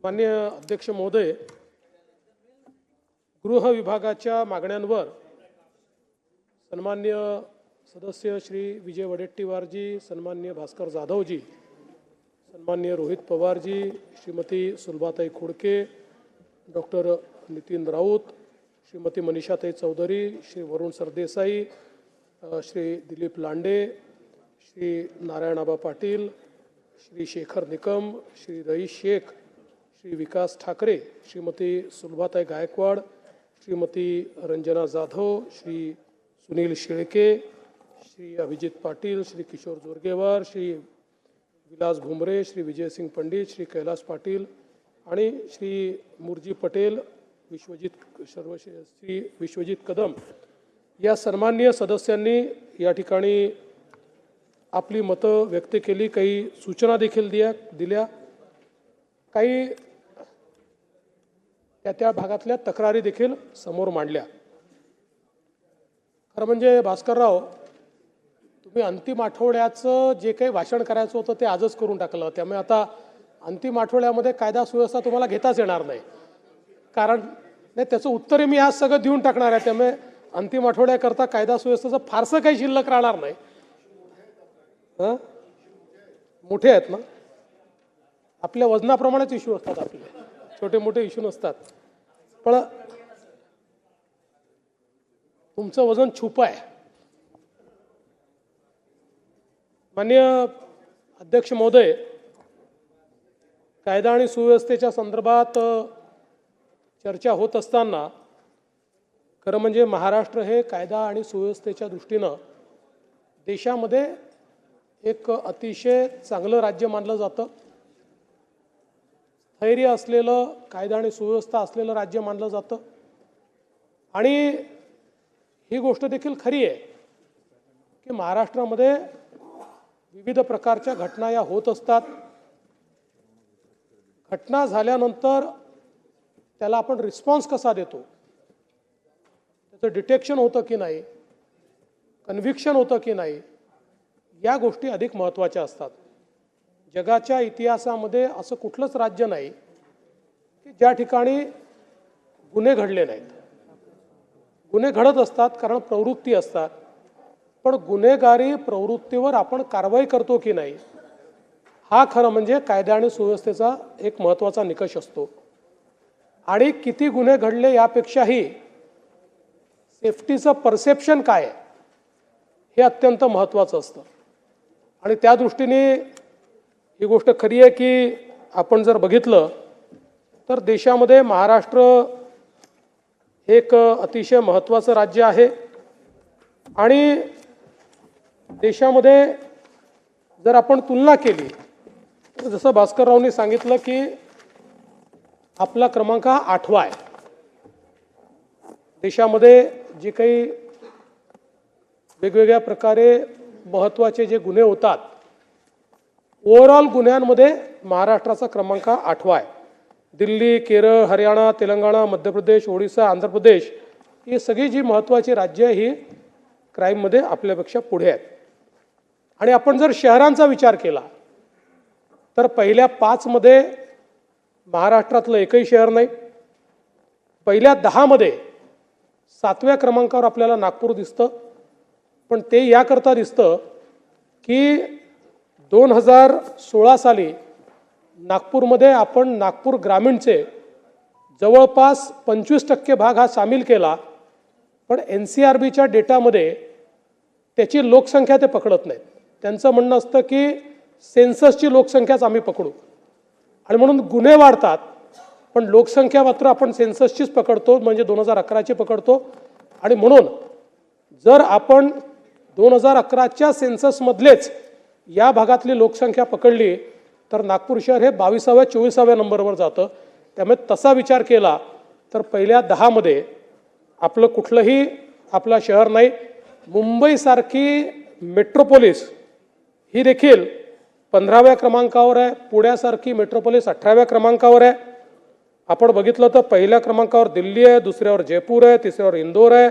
माननीय अध्यक्ष महोदय, गृह विभागाच्या मागण्यांवर सन्मान्य सदस्य श्री विजय वडेट्टीवारजी, सन्मान्य भास्कर जाधवजी, सन्मान्य रोहित पवारजी, श्रीमती सुलभाताई खोडके, डॉक्टर नितीन राऊत, श्रीमती मनीषाताई चौधरी, श्री वरुण सरदेसाई, श्री दिलीप लांडे, श्री नारायणाबा पाटील, श्री शेखर निकम, श्री रईस शेख, श्री विकास ठाकरे, श्रीमती सुलभाताई गायकवाड, श्रीमती रंजना जाधव, श्री सुनील शेळके, श्री अभिजित पाटील, श्री किशोर जोरगेवार, श्री विलास भुमरे, श्री विजय सिंग पंडित, श्री कैलास पाटील आणि श्री मुरजी पटेल, श्री विश्वजित कदम या सन्माननीय सदस्यांनी या ठिकाणी आपली मतं व्यक्त केली, काही सूचना देखील दिल्या, काही त्या भागातल्या तक्रारी देखील समोर मांडल्या। खरं म्हणजे भास्करराव, तुम्ही अंतिम आठवड्याचं जे काही भाषण करायचं होतं ते आजच करून टाकलं, त्यामुळे आता अंतिम आठवड्यामध्ये कायदा सुव्यवस्था तुम्हाला घेताच येणार नाही, कारण नाही त्याचं उत्तरही मी आज सगळं देऊन टाकणार आहे, त्यामुळे अंतिम आठवड्याकरता कायदा सुव्यवस्थेचं फारसं काही शिल्लक राहणार नाही। मोठे आहेत ना, आपल्या वजनाप्रमाणेच इश्यू असतात, आपले छोटे मोठे इश्यू नसतात, पण तुमचं वजन छुप आहे। माननीय अध्यक्ष महोदय, कायदा आणि सुव्यवस्थेच्या संदर्भात चर्चा होत असताना खरं म्हणजे महाराष्ट्र हे कायदा आणि सुव्यवस्थेच्या दृष्टीनं देशामध्ये एक अतिशय चांगलं राज्य मानलं जातं, स्थैर्य असलेलं, कायदा आणि सुव्यवस्था असलेलं राज्य मानलं जातं। आणि ही गोष्ट देखील खरी आहे की महाराष्ट्रामध्ये विविध प्रकारच्या घटना या होत असतात। घटना झाल्यानंतर त्याला आपण रिस्पॉन्स कसा देतो, त्याचं डिटेक्शन होतं की नाही, कन्व्हिक्शन होतं की नाही, या गोष्टी अधिक महत्त्वाच्या असतात। जगाच्या इतिहासामध्ये असं कुठलंच राज्य नाही की ज्या ठिकाणी गुन्हे घडले नाहीत। गुन्हे घडत असतात कारण प्रवृत्ती असतात, पण गुन्हेगारी प्रवृत्तीवर आपण कारवाई करतो की नाही, हा खरं म्हणजे कायदा आणि सुव्यवस्थेचा एक महत्त्वाचा निकष असतो। आणि किती गुन्हे घडले यापेक्षाही सेफ्टीचं परसेप्शन काय हे अत्यंत महत्त्वाचं असतं। आणि त्या दृष्टीने ही गोष्ट खरी आहे की आपण जर बघितलं तर देशामध्ये महाराष्ट्र एक अतिशय महत्त्वाचं राज्य आहे। आणि देशामध्ये जर आपण तुलना केली तर जसं भास्कररावनी सांगितलं की आपला क्रमांक हा 8वा आहे। देशामध्ये जे काही वेगवेगळ्या प्रकारे महत्त्वाचे जे गुन्हे होतात, ओव्हरऑल गुन्ह्यांमध्ये महाराष्ट्राचा क्रमांक 8वा आहे। दिल्ली, केरळ, हरियाणा, तेलंगणा, मध्य प्रदेश, ओडिशा, आंध्र प्रदेश ही सगळी जी महत्त्वाची राज्य ही क्राईममध्ये आपल्यापेक्षा पुढे आहेत। आणि आपण जर शहरांचा विचार केला तर पहिल्या 5 मध्ये महाराष्ट्रातलं एकही शहर नाही। पहिल्या 10 मध्ये 7व्या क्रमांकावर आपल्याला नागपूर दिसतं, पण ते याकरता दिसतं की 2016 साली नागपूरमध्ये आपण नागपूर ग्रामीणचे जवळपास 25% भाग हा सामील केला, पण NCRBच्या डेटामध्ये त्याची लोकसंख्या ते पकडत नाहीत। त्यांचं म्हणणं असतं की सेन्ससची लोकसंख्याच आम्ही पकडू, आणि म्हणून गुन्हे वाढतात, पण लोकसंख्या मात्र आपण सेन्ससचीच पकडतो, म्हणजे 2011ची पकडतो। आणि म्हणून जर आपण 2011च्या सेन्ससमधलेच या भागातली लोकसंख्या पकडली तर नागपूर शहर हे 22व्या 24व्या नंबरवर जातं। त्यामुळे तसा विचार केला तर पहिल्या 10 मध्ये आपलं कुठलंही आपला शहर नाही। मुंबईसारखी मेट्रोपोलिस ही देखील 15व्या क्रमांकावर आहे, पुण्यासारखी मेट्रोपोलिस 18व्या क्रमांकावर आहे। आपण बघितलं तर पहिल्या क्रमांकावर दिल्ली आहे, दुसऱ्यावर जयपूर आहे, तिसऱ्यावर इंदोर आहे,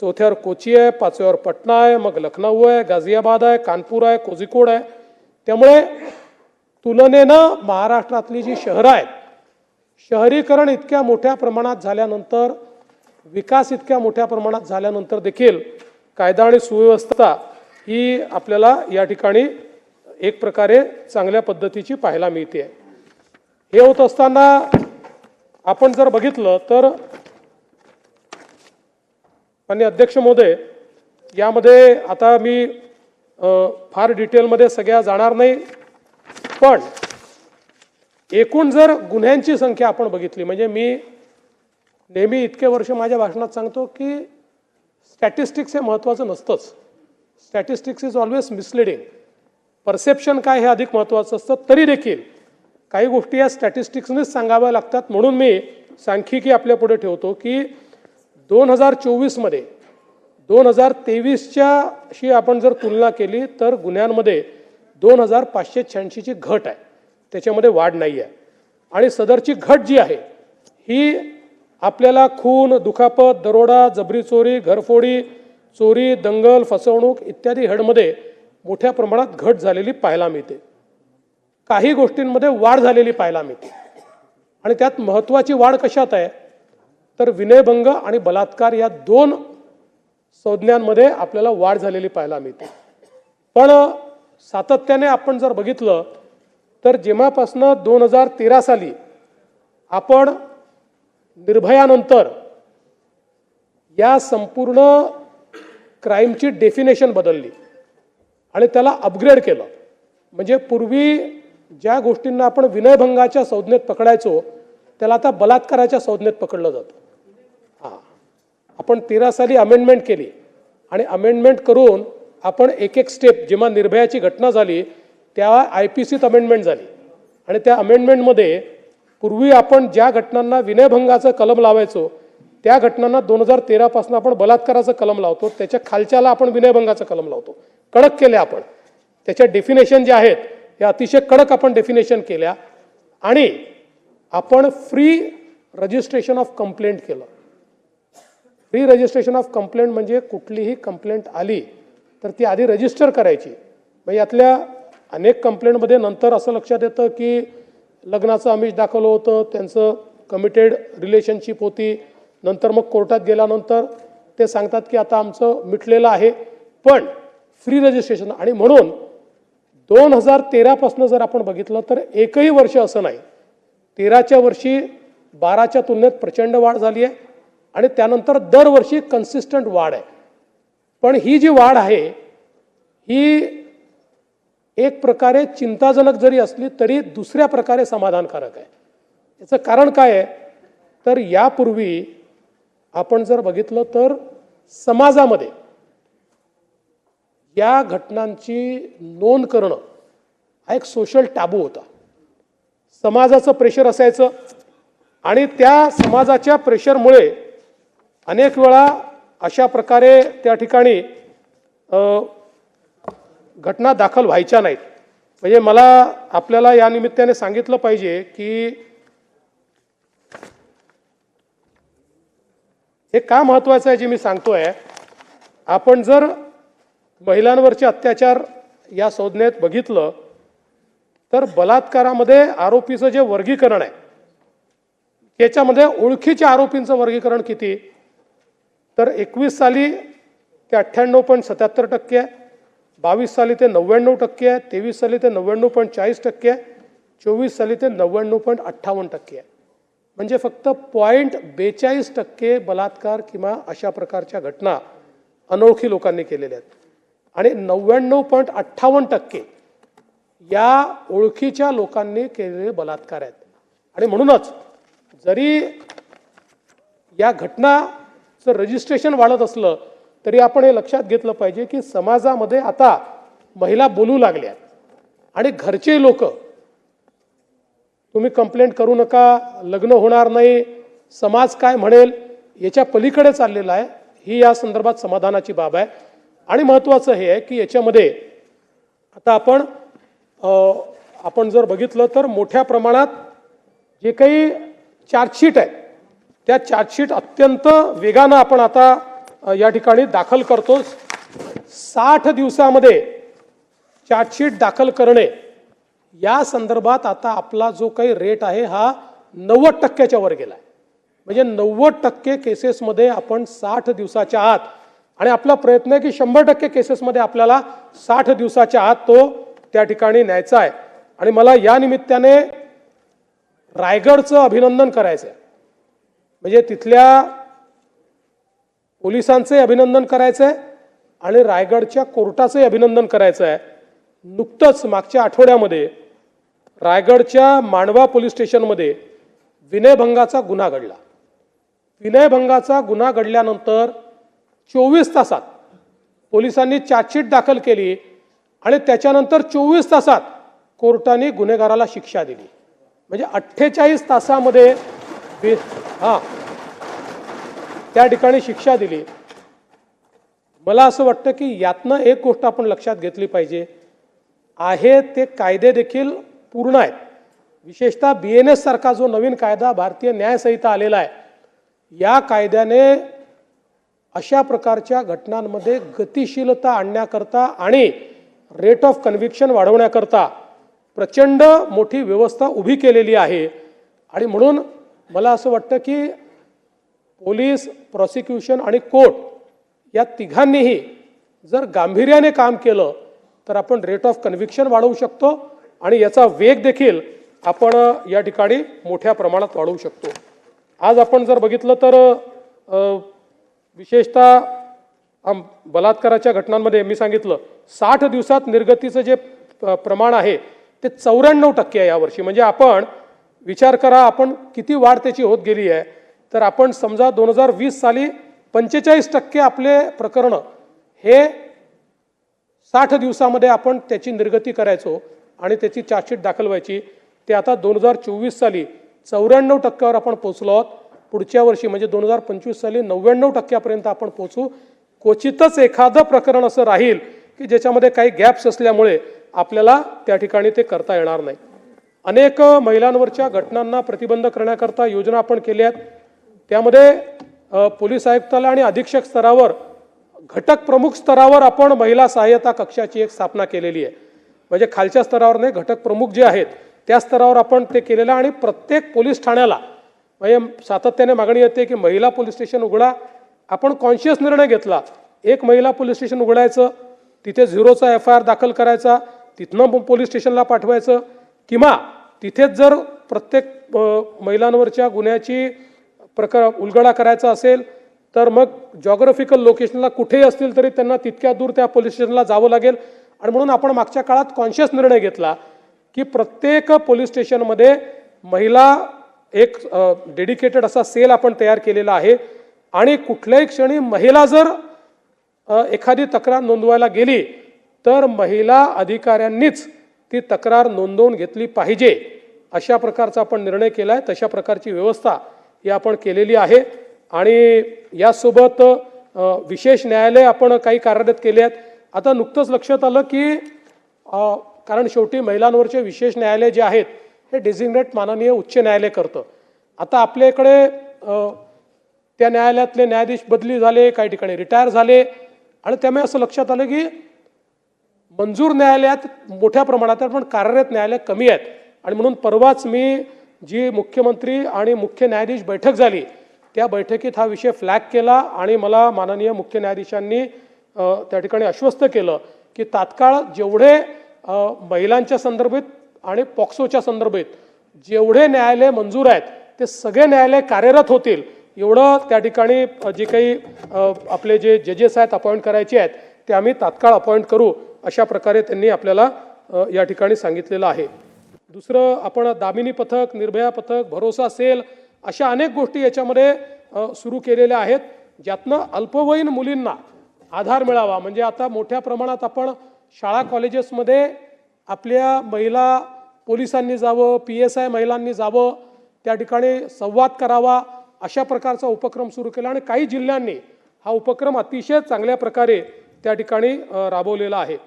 चौथ्यावर कोची आहे, 5व्यावर पटना आहे, मग लखनऊ आहे, गाझियाबाद आहे, कानपूर आहे, कोझिकोड आहे। त्यामुळे तुलनेनं महाराष्ट्रातली जी शहरं आहेत शहरीकरण इतक्या मोठ्या प्रमाणात झाल्यानंतर, विकास इतक्या मोठ्या प्रमाणात झाल्यानंतर देखील कायदा आणि सुव्यवस्था ही आपल्याला या ठिकाणी एक प्रकारे चांगल्या पद्धतीची पाहायला मिळते. हे होत असताना आपण जर बघितलं तर माननीय अध्यक्ष महोदय, यामध्ये आता मी फार डिटेलमध्ये सगळ्या जाणार नाही, पण एकूण जर गुन्ह्यांची संख्या आपण बघितली, म्हणजे मी नेहमी इतके वर्ष माझ्या भाषणात सांगतो की स्टॅटिस्टिक्स हे महत्त्वाचं नसतंच. Statistics is always misleading. Perception काय हे अधिक महत्त्वाचं असतं. तरी देखील काही गोष्टी या स्टॅटिस्टिक्सनेच सांगाव्या लागतात. म्हणून मी सांख्यिकी आपल्या पुढे ठेवतो की 2024मध्ये 2023च्याशी आपण जर तुलना केली तर गुन्ह्यांमध्ये 2586ची घट आहे, त्याच्यामध्ये वाढ नाही आहे. आणि सदरची घट जी आहे ही आपल्याला खून, दुखापत, दरोडा, जबरी चोरी, घरफोडी, चोरी, दंगल, फसवणूक इत्यादी हेडमध्ये मोठ्या प्रमाणात घट झालेली पाहायला मिळते. काही गोष्टींमध्ये वाढ झालेली पाहायला मिळते. आणि त्यात महत्त्वाची वाढ कशात आहे तर विनयभंग आणि बलात्कार या दोन संज्ञांमध्ये आपल्याला वाढ झालेली पाहायला मिळते. पण सातत्याने आपण जर बघितलं तर जेव्हापासून 2013 साली आपण निर्भयानंतर या संपूर्ण क्राईमची डेफिनेशन बदलली आणि त्याला अपग्रेड केलं. म्हणजे पूर्वी ज्या गोष्टींना आपण विनयभंगाच्या संज्ञेत पकडायचो त्याला आता बलात्काराच्या संज्ञेत पकडलं जातं. आपण 13 साली अमेंडमेंट केली आणि अमेंडमेंट करून आपण एक एक स्टेप, जेव्हा निर्भयाची घटना झाली तेव्हा IPCत अमेंडमेंट झाली आणि त्या अमेंडमेंटमध्ये पूर्वी आपण ज्या घटनांना विनयभंगाचं कलम लावायचो त्या घटनांना 2013 पासून आपण बलात्काराचं कलम लावतो, त्याच्या खालच्याला आपण विनयभंगाचं कलम लावतो. कडक केले आपण. त्याच्या डेफिनेशन ज्या आहेत या अतिशय कडक आपण डेफिनेशन केल्या आणि आपण फ्री रजिस्ट्रेशन ऑफ कंप्लेंट केलं. फ्री रजिस्ट्रेशन ऑफ कंप्लेंट म्हणजे कुठलीही कंप्लेंट आली तर ती आधी रजिस्टर करायची. मग यातल्या अनेक कंप्लेंटमध्ये नंतर असं लक्षात येतं की लग्नाचं आमिष दाखवलं होतं, त्यांचं कमिटेड रिलेशनशिप होती, नंतर मग कोर्टात गेल्यानंतर ते सांगतात की आता आमचं मिटलेलं आहे. पण फ्री रजिस्ट्रेशन, आणि म्हणून 2013 पासून जर आपण बघितलं तर एकही वर्ष असं नाही, 13च्या वर्षी 12च्या तुलनेत प्रचंड वाढ झाली आहे आणि त्यानंतर दरवर्षी कन्सिस्टंट वाढ आहे. पण ही जी वाढ आहे ही एक प्रकारे चिंताजनक जरी असली तरी दुसऱ्या प्रकारे समाधानकारक आहे. याचं कारण काय आहे तर यापूर्वी आपण जर बघितलं तर समाजामध्ये या घटनांची नोंद करणं हा एक सोशल टॅबू होता. समाजाचं प्रेशर असायचं आणि त्या समाजाच्या प्रेशरमुळे अनेक वेळा अशा प्रकारे त्या ठिकाणी घटना दाखल व्हायच्या नाहीत. म्हणजे मला आपल्याला या निमित्ताने सांगितलं पाहिजे की हे का महत्त्वाचं आहे जे मी सांगतोय. आपण जर महिलांवरचे अत्याचार या संज्ञेत बघितलं तर बलात्कारामध्ये आरोपीचं जे वर्गीकरण आहे त्याच्यामध्ये ओळखीच्या आरोपींचं वर्गीकरण किती तर 21 साली ते 98.77% आहे, 22 साली ते 99% आहे, 23 साली ते 99.40% आहे, 24 साली ते 99.58% आहे. म्हणजे फक्त 0.42% बलात्कार किंवा अशा प्रकारच्या घटना अनोळखी लोकांनी केलेल्या आहेत आणि 99.58% या ओळखीच्या लोकांनी केलेले बलात्कार आहेत. आणि म्हणूनच जरी या घटनाचं रजिस्ट्रेशन वाढत असलं तरी आपण हे लक्षात घेतलं पाहिजे की समाजामध्ये आता महिला बोलू लागल्या आणि घरचे लोक तुम्ही कंप्लेंट करू नका, लग्न होणार नाही, समाज काय म्हणेल याच्या पलीकडे चाललेला आहे. ही या संदर्भात समाधानाची बाब आहे. आणि महत्त्वाचं हे आहे की याच्यामध्ये आता आपण जर बघितलं तर मोठ्या प्रमाणात जे काही चार्जशीट आहे त्या चार्जशीट अत्यंत वेगानं आपण आता या ठिकाणी दाखल करतो. 60 दिवसामध्ये चार्जशीट दाखल करणे या संदर्भात आता आपला जो काही रेट आहे हा 90%च्या वर गेलाय. म्हणजे 90% केसेसमध्ये आपण 60 दिवसाच्या आत, आणि आपला प्रयत्न आहे की 100% केसेसमध्ये आपल्याला 60 दिवसाच्या आत तो त्या ठिकाणी न्यायचा आहे. आणि मला या निमित्ताने रायगडचं अभिनंदन करायचं आहे. म्हणजे तिथल्या पोलिसांचे अभिनंदन करायचं आहे आणि रायगडच्या कोर्टाचे अभिनंदन करायचं आहे. नुकतंच मागच्या आठवड्यामध्ये रायगडच्या मांडवा पोलीस स्टेशनमध्ये विनयभंगाचा गुन्हा घडला. विनयभंगाचा गुन्हा घडल्यानंतर 24 तासात पोलिसांनी चार्जशीट दाखल केली आणि त्याच्यानंतर 24 तासात कोर्टाने गुन्हेगाराला शिक्षा दिली. म्हणजे 48 तासामध्ये त्या ठिकाणी शिक्षा दिली. मला असं वाटतं की यातनं एक गोष्ट आपण लक्षात घेतली पाहिजे, आहे ते कायदे देखील पूर्ण आहेत. विशेषतः BNS सारखा जो नवीन कायदा भारतीय न्याय संहिता आलेला आहे, या कायद्याने अशा प्रकारच्या घटनांमध्ये गतिशीलता आणण्याकरता आणि रेट ऑफ कन्व्हिक्शन वाढवण्याकरता प्रचंड मोठी व्यवस्था उभी केलेली आहे. आणि म्हणून मला असं वाटतं की पोलीस, प्रॉसिक्युशन आणि कोर्ट या तिघांनीही जर गांभीर्याने काम केलं तर आपण रेट ऑफ कन्व्हिक्शन वाढवू शकतो आणि याचा वेग देखील आपण या ठिकाणी मोठ्या प्रमाणात वाढवू शकतो. आज आपण जर बघितलं तर विशेषतः बलात्काराच्या घटनांमध्ये मी सांगितलं 60 दिवसात निर्गतीचं जे प्रमाण आहे ते 94% आहे यावर्षी. म्हणजे आपण विचार करा आपण किती वाढ त्याची होत गेली आहे. तर आपण समजा 2020 साली 45% आपले प्रकरणं हे 60 दिवसामध्ये आपण त्याची निर्गती करायचो आणि त्याची चार्जशीट दाखल व्हायची. ते आता 2024 साली 94%वर आपण पोहोचलो आहोत. पुढच्या वर्षी म्हणजे 2025 साली 99%पर्यंत आपण पोहोचू. क्वचितच एखादं प्रकरण असं राहील की ज्याच्यामध्ये काही गॅप्स असल्यामुळे आपल्याला त्या ठिकाणी ते करता येणार नाही. अनेक महिलांवरच्या घटनांना प्रतिबंध करण्याकरता योजना आपण केल्या आहेत. त्यामध्ये पोलीस आयुक्तालय आणि अधीक्षक स्तरावर, घटक प्रमुख स्तरावर आपण महिला सहाय्यता कक्षाची एक स्थापना केलेली आहे. म्हणजे खालच्या स्तरावर नाही, घटक प्रमुख जे आहेत त्या स्तरावर आपण ते केलेलं. आणि प्रत्येक पोलीस ठाण्याला म्हणजे सातत्याने मागणी येते की महिला पोलीस स्टेशन उघडा. आपण कॉन्शियस निर्णय घेतला, एक महिला पोलीस स्टेशन उघडायचं, तिथे 0चा FIR दाखल करायचा, तिथनं पोलीस स्टेशनला पाठवायचं. किंवा तिथेच जर प्रत्येक महिलांवरच्या गुन्ह्याची उलगडा करायचा असेल तर मग जॉग्राफिकल लोकेशनला कुठेही असतील तरी त्यांना तितक्या दूर त्या पोलीस स्टेशनला जावं लागेल. आणि म्हणून आपण मागच्या काळात कॉन्शियस निर्णय घेतला की प्रत्येक पोलीस स्टेशनमध्ये महिला एक डेडिकेटेड असा सेल आपण तयार केलेला आहे. आणि कुठल्याही क्षणी महिला जर एखादी तक्रार नोंदवायला गेली तर महिला अधिकाऱ्यांनीच ती तक्रार नोंदवून घेतली पाहिजे, अशा प्रकारचा आपण निर्णय केला आहे. तशा प्रकारची व्यवस्था ही आपण केलेली आहे. आणि यासोबत विशेष न्यायालय आपण काही कार्यरत केले आहेत. आता नुकतंच लक्षात आलं की कारण शेवटी महिलांवरचे विशेष न्यायालय जे आहेत हे डेझिग्नेट माननीय उच्च न्यायालय करतं. आता आपल्याकडे त्या न्यायालयातले न्यायाधीश बदली झाले, काही ठिकाणी रिटायर झाले. आणि त्यामुळे असं लक्षात आलं की मंजूर न्यायालयात मोठ्या प्रमाणात पण कार्यरत न्यायालय कमी आहेत. आणि म्हणून परवाच मी जी मुख्यमंत्री आणि मुख्य न्यायाधीश बैठक झाली त्या बैठकीत हा विषय फ्लॅग केला आणि मला माननीय मुख्य न्यायाधीशांनी त्या ठिकाणी आश्वस्त केलं की तात्काळ जेवढे महिलांच्या संदर्भात आणि पॉक्सोच्या संदर्भात जेवढे न्यायालय मंजूर आहेत ते सगळे न्यायालय कार्यरत होतील एवढं त्या ठिकाणी जे काही आपले जे जजेस आहेत अपॉइंट करायचे आहेत ते आम्ही तात्काळ अपॉइंट करू, अशा प्रकारे त्यांनी आपल्याला या ठिकाणी सांगितलेलं आहे. दुसरं आपण दामिनी पथक, निर्भया पथक, भरोसा सेल अशा अनेक गोष्टी याच्यामध्ये सुरू केलेल्या आहेत ज्यातनं अल्पवयीन मुलींना आधार मिळावा. म्हणजे आता मोठ्या प्रमाणात आपण शाळा कॉलेजेसमध्ये आपल्या महिला पोलिसांनी जावं, PSI महिलांनी जावं, त्या ठिकाणी संवाद करावा, अशा प्रकारचा उपक्रम सुरू केला. आणि काही जिल्ह्यांनी हा उपक्रम अतिशय चांगल्या प्रकारे त्या ठिकाणी राबवलेला आहे.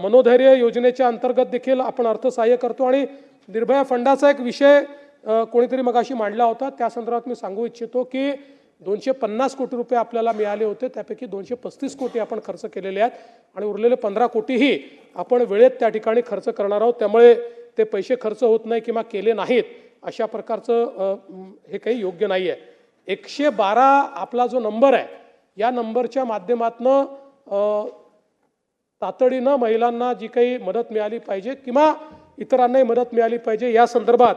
मनोधैर्य योजनेच्या अंतर्गत देखील आपण अर्थसहाय्य करतो. आणि निर्भया फंडाचा एक विषय कोणीतरी मगाशी मांडला होता, त्या संदर्भात मी सांगू इच्छितो की 250 कोटी रुपये आपल्याला मिळाले होते, त्यापैकी 235 कोटी आपण खर्च केलेले आहेत आणि उरलेले 15 कोटीही आपण वेळेत त्या ठिकाणी खर्च करणार आहोत. त्यामुळे ते पैसे खर्च होत नाही किंवा केले नाहीत अशा प्रकारचं हे काही योग्य नाही आहे. 112 आपला जो नंबर आहे, या नंबरच्या माध्यमातून तातडीनं महिलांना जी काही मदत मिळाली पाहिजे किंवा इतरांनाही मदत मिळाली पाहिजे, या संदर्भात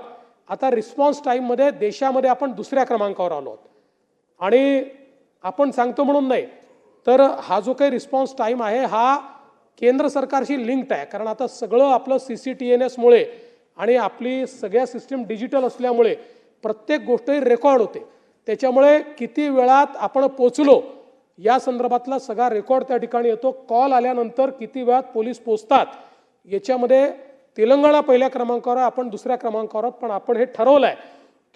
आता रिस्पॉन्स टाईममध्ये देशामध्ये आपण दुसऱ्या क्रमांकावर आलो आहोत. आणि आपण सांगतो म्हणून नाही, तर हा जो काही रिस्पॉन्स टाईम आहे हा केंद्र सरकारशी लिंक्ड आहे. कारण आता सगळं आपलं CCTNSमुळे आणि आपली सगळ्या सिस्टीम डिजिटल असल्यामुळे प्रत्येक गोष्ट रेकॉर्ड होते. त्याच्यामुळे किती वेळात आपण पोचलो या संदर्भातला सगळा रेकॉर्ड त्या ठिकाणी येतो. कॉल आल्यानंतर किती वेळात पोलीस पोचतात, याच्यामध्ये तेलंगणा पहिल्या क्रमांकावर, आपण दुसऱ्या क्रमांकावर आहोत. पण आपण हे ठरवलं आहे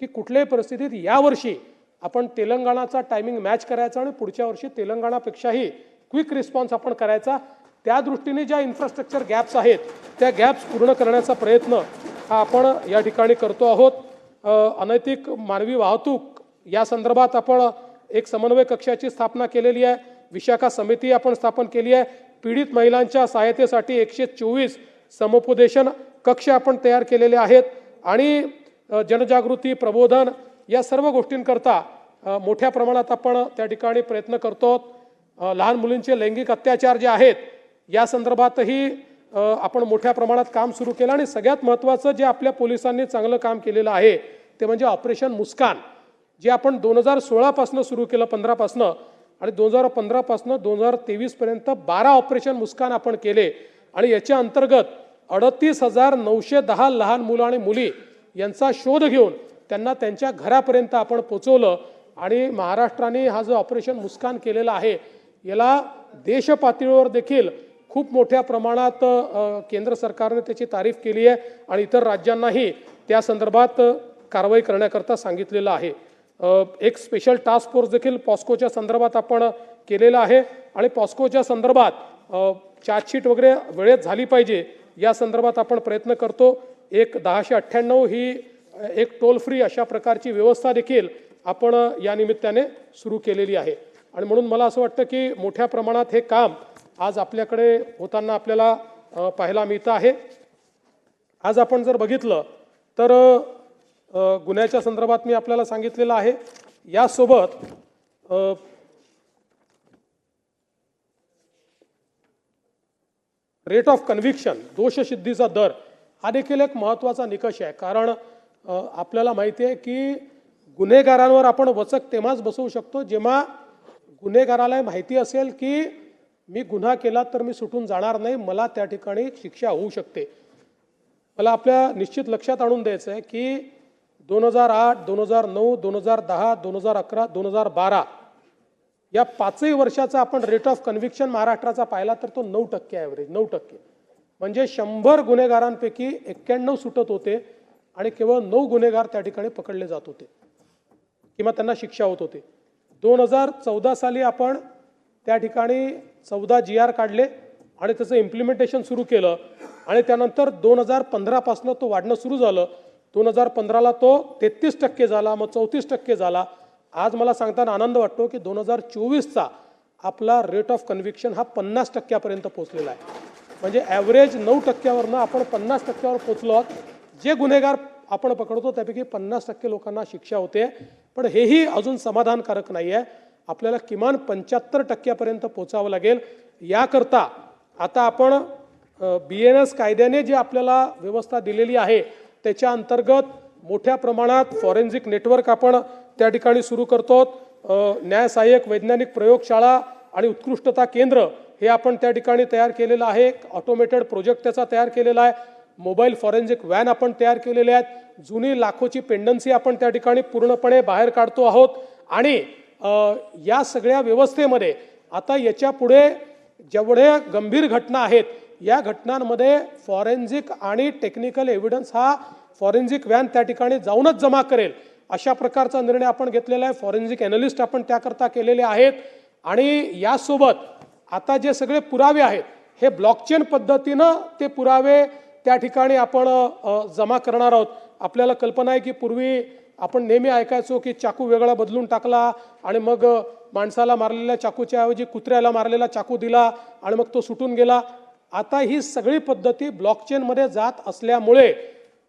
की कुठल्याही परिस्थितीत यावर्षी आपण तेलंगणाचा टायमिंग मॅच करायचा आणि पुढच्या वर्षी तेलंगणापेक्षाही क्विक रिस्पॉन्स आपण करायचा. त्या दृष्टीने ज्या इन्फ्रास्ट्रक्चर गॅप्स आहेत त्या गॅप्स पूर्ण करण्याचा प्रयत्न हा आपण या ठिकाणी करतो आहोत. अनैतिक मानवी वाहतूक या संदर्भात आपण एक समन्वय कक्षाची स्थापना केलेली आहे. विशाखा समिती आपण स्थापन केली आहे. पीडित महिलांच्या सहायतेसाठी 124 समुपदेशन कक्ष आपण तयार केलेले आहेत. आणि जनजागृती, प्रबोधन या सर्व गोष्टींकरता मोठ्या प्रमाणात आपण त्या ठिकाणी प्रयत्न करतो. लहान मुलींचे लैंगिक अत्याचार जे आहेत या संदर्भातही आपण मोठ्या प्रमाणात काम सुरू केलं. आणि सगळ्यात महत्त्वाचं जे आपल्या पोलिसांनी चांगलं काम केलेलं आहे ते म्हणजे ऑपरेशन मुस्कान, जे आपण 2016 पासून सुरू केलं, 15 पासून, आणि 2015 पासून 2023 पर्यंत 12 ऑपरेशन मुस्कान आपण केले. आणि याच्या अंतर्गत 38,910 लहान मुलं आणि मुली यांचा शोध घेऊन त्यांना त्यांच्या घरापर्यंत आपण पोचवलं. आणि महाराष्ट्राने हा जो ऑपरेशन मुस्कान केलेला आहे याला देश पातळीवर देखील खूप मोठ्या प्रमाणात केंद्र सरकारने त्याची तारीफ केली आहे आणि इतर राज्यांनाही त्या संदर्भात कारवाई करण्याकरता सांगितलेलं आहे. एक स्पेशल टास्क फोर्स देखील पॉस्कोच्या संदर्भात आपण केलेला आहे. आणि पॉस्कोच्या संदर्भात चार्जशीट वगैरे वेळेत झाली पाहिजे या संदर्भात आपण प्रयत्न करतो. एक 1098 ही एक टोल फ्री अशा प्रकारची व्यवस्था देखील आपण या निमित्ताने सुरू केलेली आहे. आणि म्हणून मला असं वाटतं की मोठ्या प्रमाणात हे काम आज आपल्याकडे होताना आपल्याला पाहायला मिळतं आहे. आज आपण जर बघितलं तर गुन्ह्याच्या संदर्भात मी आपल्याला सांगितलेलं आहे. यासोबत रेट ऑफ कन्व्हिक्शन, दोषसिद्धीचा दर, हा देखील एक महत्त्वाचा निकष आहे. कारण आपल्याला माहिती आहे की गुन्हेगारांवर आपण वचक तेव्हाच बसवू शकतो जेव्हा गुन्हेगाराला माहिती असेल की मी गुन्हा केला तर मी सुटून जाणार नाही, मला त्या ठिकाणी शिक्षा होऊ शकते. मला आपल्या निश्चित लक्षात आणून द्यायचं आहे की 2008, 2009, 2010, 2011, 2012 या 5ही वर्षाचा आपण रेट ऑफ कन्व्हिक्शन महाराष्ट्राचा पाहिला तर तो 9% ॲव्हरेज, 9%. म्हणजे 100 गुन्हेगारांपैकी 91 सुटत होते आणि केवळ 9 गुन्हेगार त्या ठिकाणी पकडले जात होते किंवा त्यांना शिक्षा होत होते. 2014 साली आपण त्या ठिकाणी 14 GR काढले आणि त्याचं इम्प्लिमेंटेशन सुरू केलं. आणि त्यानंतर 2015 पासून तो वाढणं सुरू झालं. 2015ला तो 33% झाला, मग 34% झाला. आज मला सांगताना आनंद वाटतो की 2024चा आपला रेट ऑफ कन्व्हिक्शन हा 50% पोहोचलेला आहे. म्हणजे ॲव्हरेज 9%वरनं आपण 50%वर पोहोचलो आहोत. जे गुन्हेगार आपण पकडतो त्यापैकी 50% लोकांना शिक्षा होते. पण हेही अजून समाधानकारक नाही आहे. आपल्याला किमान 75% पोचावं लागेल. याकरता आता आपण BNS कायद्याने जी आपल्याला व्यवस्था दिलेली आहे त्याच्या अंतर्गत मोठ्या प्रमाणात फॉरेन्सिक नेटवर्क आपण त्या ठिकाणी सुरू करतो. न्यायसहाय्यक वैज्ञानिक प्रयोगशाळा आणि उत्कृष्टता केंद्र हे आपण त्या ठिकाणी तयार केलेलं आहे. ऑटोमेटेड प्रोजेक्ट त्याचा तयार केलेला आहे. मोबाईल फॉरेन्सिक व्हॅन आपण तयार केलेले आहेत. जुनी लाखोची पेंडन्सी आपण त्या ठिकाणी पूर्णपणे बाहेर काढतो आहोत. आणि या सगळ्या व्यवस्थेमध्ये आता याच्या पुढे जेवढे गंभीर घटना आहेत या घटनांमध्ये फॉरेन्सिक आणि टेक्निकल एव्हिडन्स हा फॉरेन्सिक व्हॅन त्या ठिकाणी जाऊनच जमा करेल अशा प्रकारचा निर्णय आपण घेतलेला आहे. फॉरेन्सिक ॲनालिस्ट आपण त्याकरता केलेले आहेत. आणि यासोबत आता जे सगळे पुरावे आहेत हे ब्लॉकचेन पद्धतीनं ते पुरावे त्या ठिकाणी आपण जमा करणार आहोत. आपल्याला कल्पना आहे की पूर्वी आपण नेहमी ऐकायचो की चाकू वेगळा बदलून टाकला आणि मग माणसाला मारलेल्या चाकूच्या ऐवजी कुत्र्याला मारलेला चाकू दिला आणि मग तो सुटून गेला. आता ही सगळी पद्धती ब्लॉकचेनमध्ये जात असल्यामुळे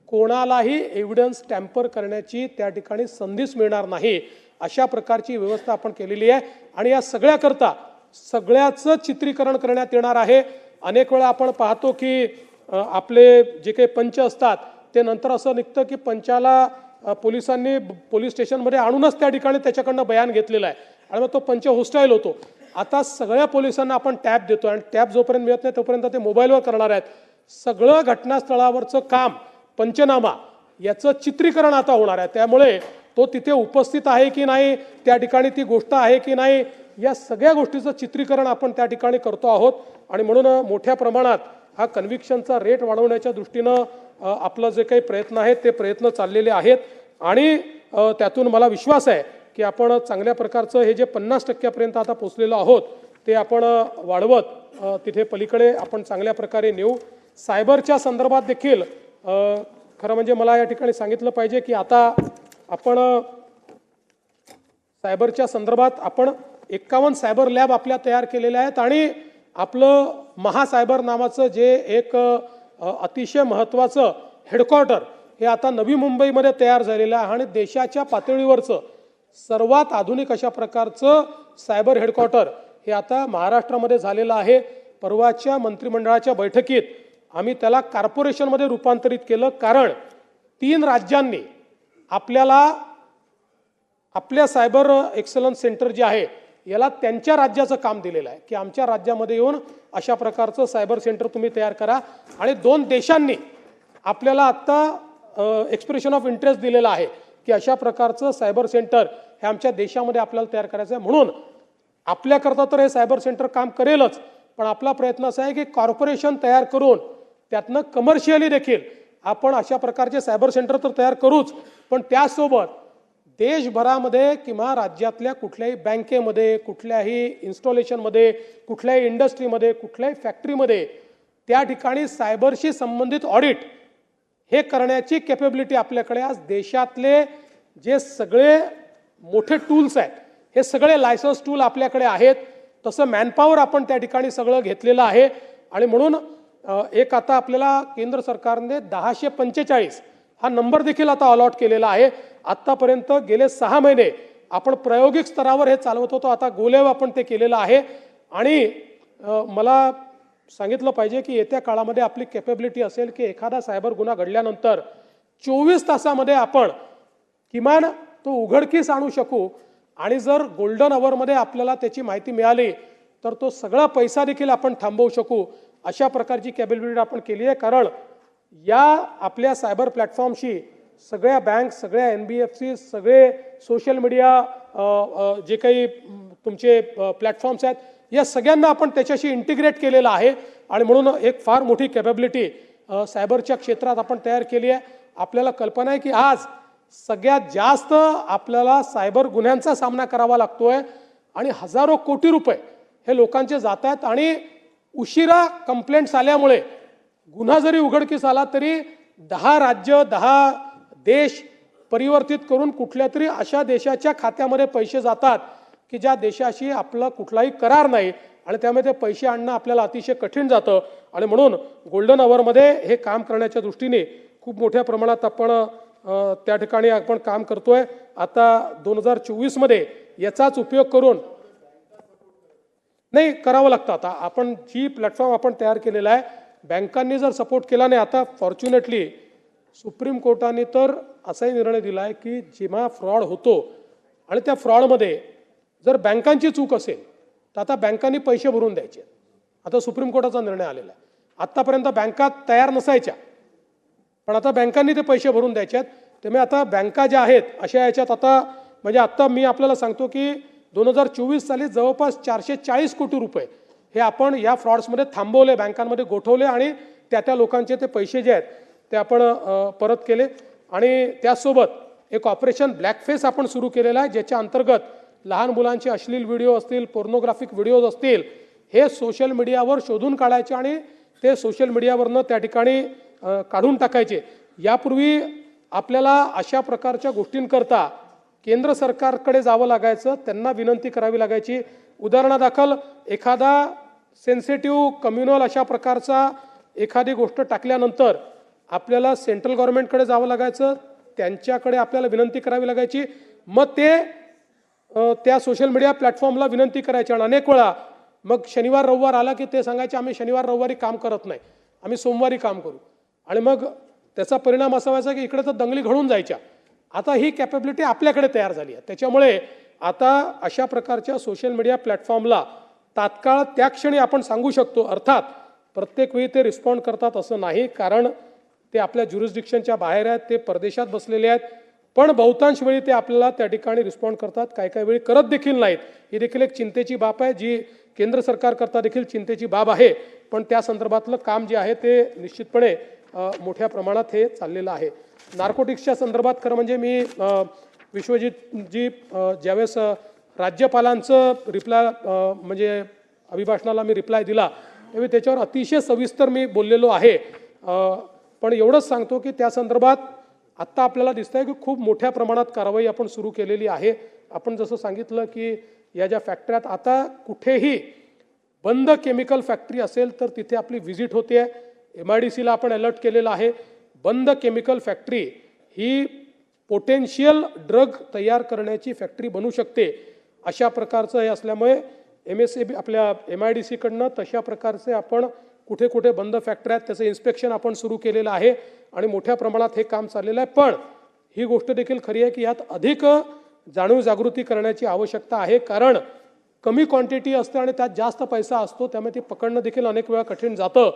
कोणालाही एव्हिडन्स टॅम्पर करण्याची त्या ठिकाणी संधीच मिळणार नाही, अशा प्रकारची व्यवस्था आपण केलेली आहे. आणि या सगळ्याकरता सगळ्याचं चित्रीकरण करण्यात येणार आहे. अनेक वेळा आपण पाहतो की आपले जे काही पंच असतात ते नंतर असं निघतं की पंचाला पोलिसांनी पोलीस स्टेशनमध्ये आणूनच त्या ठिकाणी त्याच्याकडनं बयान घेतलेलं आहे आणि मग तो पंच होस्टाईल होतो. आता सगळ्या पोलिसांना आपण टॅब देतो आणि टॅब जोपर्यंत मिळत नाही तोपर्यंत ते मोबाईलवर करणार आहेत. सगळं घटनास्थळावरचं काम, पंचनामा याचं चित्रीकरण आता होणार आहे. त्यामुळे तो तिथे उपस्थित आहे की नाही, त्या ठिकाणी ती गोष्ट आहे की नाही, या सगळ्या गोष्टीचं चित्रीकरण आपण त्या ठिकाणी करतो आहोत. आणि म्हणून मोठ्या प्रमाणात हा कन्व्हिक्शनचा रेट वाढवण्याच्या दृष्टीनं आपलं जे काही प्रयत्न आहेत ते प्रयत्न चाललेले आहेत. आणि त्यातून मला विश्वास आहे की आपण चांगल्या प्रकारचं हे जे 50% आता पोचलेलो आहोत ते आपण वाढवत तिथे पलीकडे आपण चांगल्या प्रकारे नेऊ. सायबरच्या संदर्भात देखील खरं म्हणजे मला या ठिकाणी सांगितलं पाहिजे की आता आपण सायबरच्या संदर्भात आपण 51 सायबर लॅब आपल्या तयार केलेल्या आहेत. आणि आपलं महासायबर नावाचं जे एक अतिशय महत्त्वाचं हेडक्वार्टर हे आता नवी मुंबईमध्ये तयार झालेलं आहे. आणि देशाच्या पातळीवरचं सर्वात आधुनिक अशा प्रकारचं सायबर हेडक्वार्टर हे आता महाराष्ट्रामध्ये झालेलं आहे. परवाच्या मंत्रिमंडळाच्या बैठकीत आम्ही त्याला कॉर्पोरेशनमध्ये रूपांतरित केलं, कारण 3 राज्यांनी आपल्याला आपल्या सायबर एक्सलन्स सेंटर जे आहे याला त्यांच्या राज्याचं काम दिलेलं आहे की आमच्या राज्यामध्ये येऊन अशा प्रकारचं सायबर सेंटर तुम्ही तयार करा. आणि 2 देशांनी आपल्याला आत्ता एक्सप्रेशन ऑफ इंटरेस्ट दिलेला आहे की अशा प्रकारचं सायबर सेंटर हे आमच्या देशामध्ये आपल्याला तयार करायचं आहे. म्हणून आपल्याकरता तर हे सायबर सेंटर काम करेलच, पण आपला प्रयत्न असा आहे की कॉर्पोरेशन तयार करून त्यातनं कमर्शियली देखील आपण अशा प्रकारचे सायबर सेंटर तर तयार करूच, पण त्यासोबत देशभरामध्ये किंवा राज्यातल्या कुठल्याही बँकेमध्ये, कुठल्याही इन्स्टॉलेशनमध्ये, कुठल्याही इंडस्ट्रीमध्ये, कुठल्याही फॅक्टरीमध्ये त्या ठिकाणी सायबरशी संबंधित ऑडिट हे करण्याची कॅपेबिलिटी आपल्याकडे आज देशातले जे सगळे मोठे टूल्स आहेत हे सगळे लायसन्स टूल आपल्याकडे आहेत. तसं मॅनपॉवर आपण त्या ठिकाणी सगळं घेतलेलं आहे. आणि म्हणून एक आता आपल्याला केंद्र सरकारने 1045 हा नंबर देखील आता अलॉट केलेला आहे. आत्तापर्यंत गेले 6 महिने आपण प्रायोगिक स्तरावर हे चालवत होतो, आता गोलेव आपण ते केलेलं आहे. आणि मला सांगितलं पाहिजे की येत्या काळामध्ये आपली कॅपेबिलिटी असेल की एखादा सायबर गुन्हा घडल्यानंतर 24 तासामध्ये आपण किमान तो उघडकीस आणू शकू. आणि जर गोल्डन अवरमध्ये आपल्याला त्याची माहिती मिळाली तर तो सगळा पैसा देखील आपण थांबवू शकू. अशा प्रकारची कॅपेबिलिटी आपण केली आहे. कारण या आपल्या सायबर प्लॅटफॉर्मशी सगळ्या बँक, सगळ्या NBFC, सगळे सोशल मीडिया जे काही तुमचे प्लॅटफॉर्म्स आहेत या सगळ्यांना आपण त्याच्याशी इंटिग्रेट केलेलं आहे. आणि म्हणून एक फार मोठी कॅपेबिलिटी सायबरच्या क्षेत्रात आपण तयार केली आहे. आपल्याला कल्पना आहे की आज सगळ्यात जास्त आपल्याला सायबर गुन्ह्यांचा सामना करावा लागतोय आणि हजारो कोटी रुपये हे लोकांचे जात आहेत. आणि उशिरा कंप्लेंट्स आल्यामुळे गुन्हा जरी उघडकीस आला तरी 10 राज्य 10 देश परिवर्तित करून कुठल्या तरी अशा देशाच्या खात्यामध्ये पैसे जातात की ज्या देशाशी आपला कुठलाही करार नाही आणि त्यामुळे ते पैसे आणणं आपल्याला अतिशय कठीण जातं. आणि म्हणून गोल्डन अवरमध्ये हे काम करण्याच्या दृष्टीने खूप मोठ्या प्रमाणात आपण त्या ठिकाणी आपण काम करतोय. आता 2024 मध्ये याचाच उपयोग करून नाही करावं लागतं. आता आपण जी प्लॅटफॉर्म आपण तयार केलेला आहे बँकांनी जर सपोर्ट केला नाही, आता फॉर्च्युनेटली सुप्रीम कोर्टाने तर असाही निर्णय दिला आहे की जेव्हा फ्रॉड होतो आणि त्या फ्रॉडमध्ये जर बँकांची चूक असेल तर आता बँकांनी पैसे भरून द्यायचे. आता सुप्रीम कोर्टाचा निर्णय आलेला आहे. आत्तापर्यंत बँका तयार नसायच्या पण आता बँकांनी ते पैसे भरून द्यायचे आहेत. त्यामुळे आता बँका ज्या आहेत अशा याच्यात आता म्हणजे आत्ता मी आपल्याला सांगतो की 2024 साली जवळपास 440 कोटी रुपये हे आपण या फ्रॉड्समध्ये थांबवले, बँकांमध्ये गोठवले आणि त्या लोकांचे ते पैसे जे आहेत ते आपण परत केले. आणि त्यासोबत एक ऑपरेशन ब्लॅकफेस आपण सुरू केलेलं आहे ज्याच्या अंतर्गत लहान मुलांचे अश्लील व्हिडिओ असतील, पोर्नोग्राफिक व्हिडिओज असतील हे सोशल मीडियावर शोधून काढायचे आणि ते सोशल मीडियावरनं त्या ठिकाणी काढून टाकायचे. यापूर्वी आपल्याला अशा प्रकारच्या गोष्टींकरता केंद्र सरकारकडे जावं लागायचं, त्यांना विनंती करावी लागायची. उदाहरणादाखल एखादा सेन्सिटिव्ह कम्युनल अशा प्रकारचा एखादी गोष्ट टाकल्यानंतर आपल्याला सेंट्रल गव्हर्नमेंटकडे जावं लागायचं, त्यांच्याकडे आपल्याला विनंती करावी लागायची, मग ते त्या सोशल मीडिया प्लॅटफॉर्मला विनंती करायची. आणि अनेक वेळा मग शनिवार रविवार आला की ते सांगायचे आम्ही शनिवार रविवारी काम करत नाही, आम्ही सोमवारी काम करू. आणि मग त्याचा परिणाम असा व्हायचा की इकडे तर दंगली घडून जायच्या. आता ही कॅपॅबिलिटी आपल्याकडे तयार झाली आहे. त्याच्यामुळे आता अशा प्रकारच्या सोशल मीडिया प्लॅटफॉर्मला तात्काळ त्या क्षणी आपण सांगू शकतो. अर्थात प्रत्येक वेळी ते रिस्पॉन्ड करतात असं नाही, कारण ते आपल्या ज्युरिस्डिक्शनच्या बाहेर आहेत, ते परदेशात बसलेले आहेत. पण बहुतांश वेळी ते आपल्याला त्या ठिकाणी रिस्पॉन्ड करतात, काही काही वेळी करत देखील नाहीत. ही देखील एक चिंतेची बाब आहे, जी केंद्र सरकारकरता देखील चिंतेची बाब आहे. पण त्या संदर्भातलं काम जे आहे ते निश्चितपणे मोठ्या प्रमाणात हे चाललेलं आहे. नार्कोटिक्सच्या संदर्भात खरं म्हणजे मी विश्वजितजी ज्यावेळेस राज्यपालांचं रिप्लाय म्हणजे अभिभाषणाला मी रिप्लाय दिला त्यावेळी त्याच्यावर अतिशय सविस्तर मी बोललेलो आहे. पण एवढंच सांगतो की त्या संदर्भात आत्ता आपल्याला दिसतंय की खूप मोठ्या प्रमाणात कारवाई आपण सुरू केलेली आहे. आपण जसं सांगितलं की या ज्या फॅक्टऱ्यात आता कुठेही बंद केमिकल फॅक्टरी असेल तर तिथे आपली व्हिजिट होते आहे. MIDCला आपण अलर्ट केलेला आहे. बंद केमिकल फॅक्टरी ही पोटेन्शियल ड्रग तयार करण्याची फॅक्टरी बनू शकते अशा प्रकारचं हे असल्यामुळे MSAB आपल्या MIDCकडनं तशा प्रकारचे आपण कुठे कुठे बंद फॅक्टऱ्या आहेत त्याचं इन्स्पेक्शन आपण सुरू केलेलं आहे आणि मोठ्या प्रमाणात हे काम चाललेलं आहे. पण ही गोष्ट देखील खरी आहे की यात अधिक जाणीव जागृती करण्याची आवश्यकता आहे, कारण कमी क्वांटिटी असते आणि त्यात जास्त पैसा असतो, त्यामुळे ती पकडणं देखील अनेक वेळा कठीण जातं.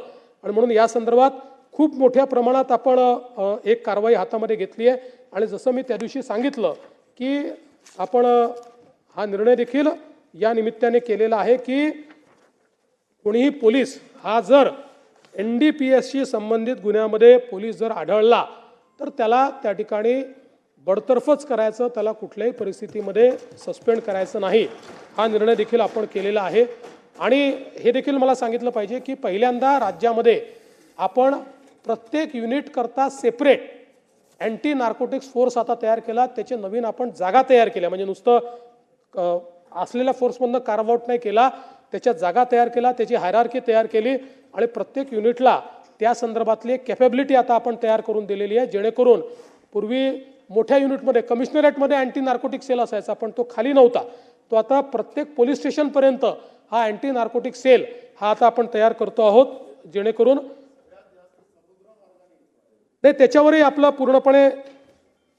आणि म्हणून या संदर्भात खूप मोठ्या प्रमाणात आपण एक कारवाई हातामध्ये घेतली आहे. आणि जसं मी त्या दिवशी सांगितलं की आपण हा निर्णय देखील या निमित्ताने केलेला आहे की कोणीही पोलीस हा जर NDPSशी संबंधित गुन्ह्यामध्ये पोलीस जर आढळला तर त्याला त्या ठिकाणी बडतर्फच करायचं, त्याला कुठल्याही परिस्थितीमध्ये सस्पेंड करायचं नाही. हा निर्णय देखील आपण केलेला आहे. आणि हे देखील मला सांगितलं पाहिजे की पहिल्यांदा राज्यामध्ये आपण प्रत्येक युनिट करता सेपरेट अँटी नार्कोटिक्स फोर्स आता तयार केला. त्याचे नवीन आपण जागा तयार केल्या, म्हणजे नुसतं असलेल्या फोर्समधनं कार्व आउट नाही केला, त्याच्या जागा तयार केला, त्याची हायरार्की तयार केली आणि प्रत्येक युनिटला त्या संदर्भातली एक कॅपेबिलिटी आता आपण तयार करून दिलेली आहे, जेणेकरून पूर्वी मोठ्या युनिटमध्ये कमिशनरेटमध्ये अँटी नार्कोटिक सेल असायचा पण तो खाली नव्हता, तो आता प्रत्येक पोलीस स्टेशनपर्यंत हा अँटी नार्कोटिक सेल हा आता आपण तयार करतो आहोत, जेणेकरून नाही त्याच्यावरही आपलं पूर्णपणे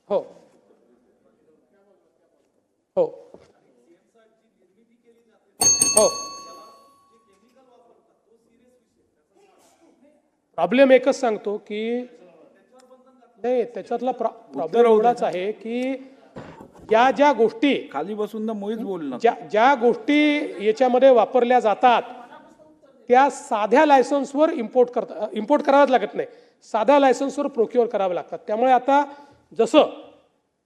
हो हो हो प्रॉब्लेम एकच सांगतो की नाही त्याच्यातला प्रॉब्लेम एवढाच आहे की या ज्या गोष्टी खाली बसून मोहीच बोलणं ज्या गोष्टी याच्यामध्ये वापरल्या जातात त्या साध्या लायसन्सवर इम्पोर्ट करावाच लागत नाही, साध्या लायसन्सवर प्रोक्युअर करावे लागतात. त्यामुळे आता जसं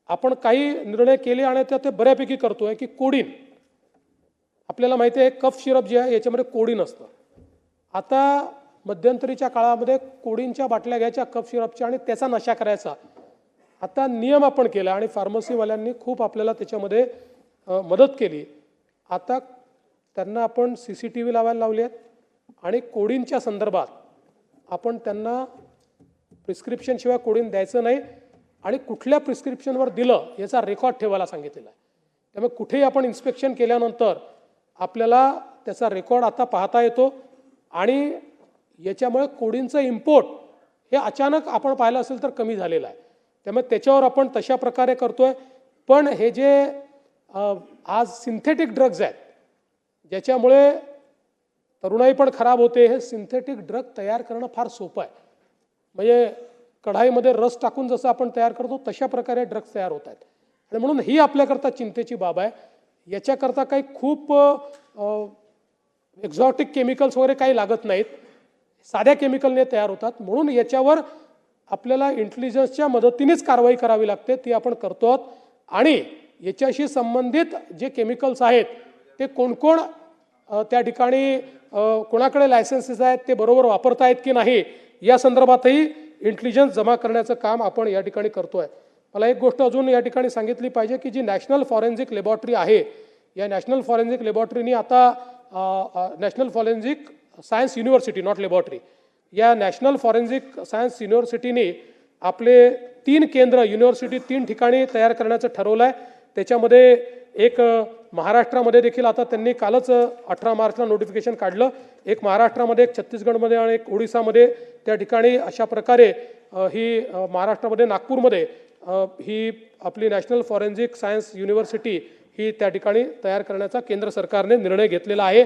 आपण काही निर्णय केले आणि ते बऱ्यापैकी करतोय की कोडीन आपल्याला माहिती आहे, कफ सिरप जे आहे याच्यामध्ये कोडीन असतं. आता मध्यंतरीच्या काळामध्ये कोडीनच्या बाटल्या घ्यायच्या कफ सिरपच्या आणि त्याचा नशा करायचा. आता नियम आपण केला आणि फार्मसीवाल्यांनी खूप आपल्याला त्याच्यामध्ये मदत केली. आता त्यांना आपण CCTV लावायला लावले आहेत आणि कोडीनच्या संदर्भात आपण त्यांना प्रिस्क्रिप्शनशिवाय कोडीन द्यायचं नाही आणि कुठल्या प्रिस्क्रिप्शनवर दिलं याचा रेकॉर्ड ठेवायला सांगितलेला आहे. त्यामुळे कुठेही आपण इन्स्पेक्शन केल्यानंतर आपल्याला त्याचा रेकॉर्ड आता पाहता येतो आणि याच्यामुळे कोडीनचं इम्पोर्ट हे अचानक आपण पाहिलं असेल तर कमी झालेलं आहे. त्यामुळे त्याच्यावर आपण तशा प्रकारे करतोय. पण हे जे आज सिंथेटिक ड्रग्ज आहेत ज्याच्यामुळे तरुणाई पण खराब होते, हे सिंथेटिक ड्रग तयार करणं फार सोपं आहे. म्हणजे कढाईमध्ये रस टाकून जसं आपण तयार करतो तशा प्रकारे ड्रग्ज तयार होत आहेत आणि म्हणून ही आपल्याकरता चिंतेची बाब आहे. याच्याकरता काही खूप एक्झॉटिक केमिकल्स वगैरे काही लागत नाहीत, साध्या केमिकलने तयार होतात. म्हणून याच्यावर आपल्याला इंटेलिजन्सच्या मदतीनेच कारवाई करावी लागते, ती आपण करतो आहोत. आणि याच्याशी संबंधित जे केमिकल्स आहेत ते कोण कोण त्या ठिकाणी कोणाकडे लायसन्सेस आहेत ते बरोबर वापरतायत की नाही या संदर्भातही इंटेलिजन्स जमा करण्याचं काम आपण या ठिकाणी करतोय. मला एक गोष्ट अजून या ठिकाणी सांगितली पाहिजे की जी नॅशनल फॉरेन्सिक लॅबॉरेटरी आहे, या नॅशनल फॉरेन्सिक लॅबॉरेटरीनी आता national forensic science university not laboratory या नॅशनल फॉरेन्सिक सायन्स युनिव्हर्सिटीने आपले 3 केंद्र युनिव्हर्सिटी 3 ठिकाणी तयार करण्याचं ठरवलं आहे. त्याच्यामध्ये एक महाराष्ट्रामध्ये देखील आता त्यांनी कालच 18 मार्चला नोटिफिकेशन काढलं. एक महाराष्ट्रामध्ये, एक छत्तीसगडमध्ये आणि एक ओडिसामध्ये त्या ठिकाणी अशा प्रकारे ही महाराष्ट्रामध्ये नागपूरमध्ये ही आपली नॅशनल फॉरेन्सिक सायन्स युनिव्हर्सिटी ही त्या ठिकाणी तयार करण्याचा केंद्र सरकारने निर्णय घेतलेला आहे.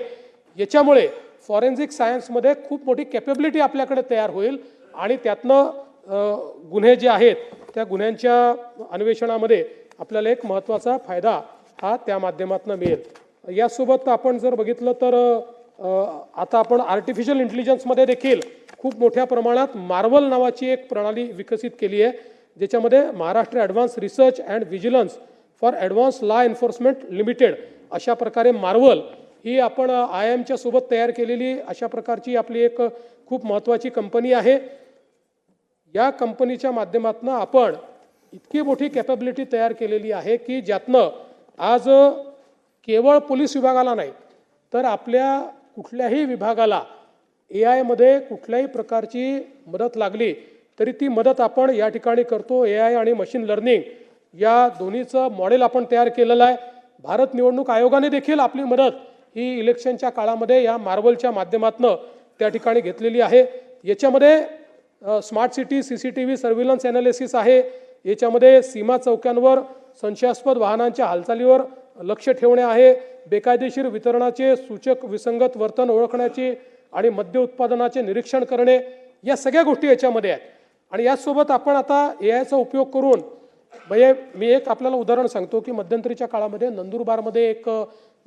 याच्यामुळे फॉरेन्सिक सायन्समध्ये खूप मोठी कॅपेबिलिटी आपल्याकडे तयार होईल आणि त्यातनं गुन्हे जे आहेत त्या गुन्ह्यांच्या अन्वेषणामध्ये आपल्याला एक महत्त्वाचा फायदा हा त्या माध्यमातून मिळेल. यासोबत आपण जर बघितलं तर आता आपण आर्टिफिशियल इंटेलिजन्समध्ये देखील खूप मोठ्या प्रमाणात मार्वल नावाची एक प्रणाली विकसित केली आहे, ज्याच्यामध्ये Maharashtra advance research and vigilance for advance law enforcement limited अशा प्रकारे मार्वल ही आपण IIMच्या सोबत तयार केलेली अशा प्रकारची आपली एक खूप महत्त्वाची कंपनी आहे. या कंपनीच्या माध्यमातून आपण इतकी मोठी कॅपेबिलिटी तयार केलेली आहे की ज्यातनं आज केवळ पोलीस विभागाला नाही तर आपल्या कुठल्याही विभागाला AI मध्ये कुठल्याही प्रकारची मदत लागली तरी ती मदत आपण या ठिकाणी करतो. AI आणि मशीन लर्निंग या दोन्हीचं मॉडेल आपण तयार केलेलं आहे. भारत निवडणूक आयोगाने देखील आपली मदत ही इलेक्शनच्या काळामध्ये या मार्वलच्या माध्यमातून त्या ठिकाणी घेतलेली आहे. याच्यामध्ये smart city CCTV surveillance analysis आहे. याच्यामध्ये सीमा चौक्यांवर संशयास्पद वाहनांच्या हालचालीवर लक्ष ठेवणे आहे. बेकायदेशीर वितरणाचे सूचक विसंगत वर्तन ओळखण्याची आणि मद्य उत्पादनाचे निरीक्षण करणे या सगळ्या गोष्टी याच्यामध्ये आहेत. आणि यासोबत आपण आता AIचा उपयोग करून म्हणजे मी एक आपल्याला उदाहरण सांगतो की मध्यंतरीच्या काळामध्ये नंदुरबारमध्ये एक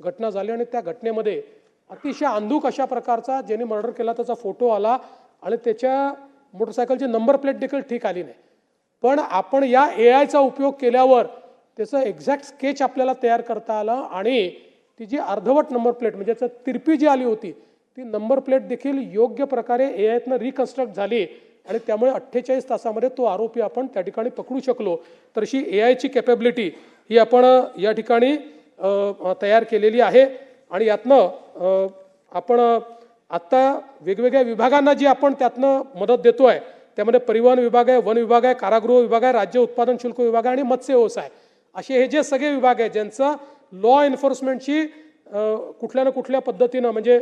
घटना झाली आणि त्या घटनेमध्ये अतिशय अंधूक अशा प्रकारचा ज्याने मर्डर केला त्याचा फोटो आला आणि त्याच्या मोटरसायकलची नंबर प्लेट देखील ठीक आली नाही. पण आपण या AIचा उपयोग केल्यावर त्याचं एक्झॅक्ट स्केच आपल्याला तयार करता आलं आणि ती जी अर्धवट नंबर प्लेट म्हणजे तिरपी जी आली होती ती नंबर प्लेट देखील योग्य प्रकारे AIतनं रिकन्स्ट्रक्ट झाली आणि त्यामुळे 48 तासामध्ये तो आरोपी आपण त्या ठिकाणी पकडू शकलो. तर अशी AIची कॅपेबिलिटी ही आपण या ठिकाणी तयार केलेली आहे. आणि यातनं आपण आत्ता वेगवेगळ्या विभागांना जी आपण त्यातनं मदत देतो आहे त्यामध्ये परिवहन विभाग आहे, वन विभाग आहे, कारागृह विभाग आहे, राज्य उत्पादन शुल्क विभाग आहे आणि मत्स्य व्यवसाय असे हे जे सगळे विभाग आहेत ज्यांचा लॉ एन्फोर्समेंटची कुठल्या ना कुठल्या पद्धतीनं म्हणजे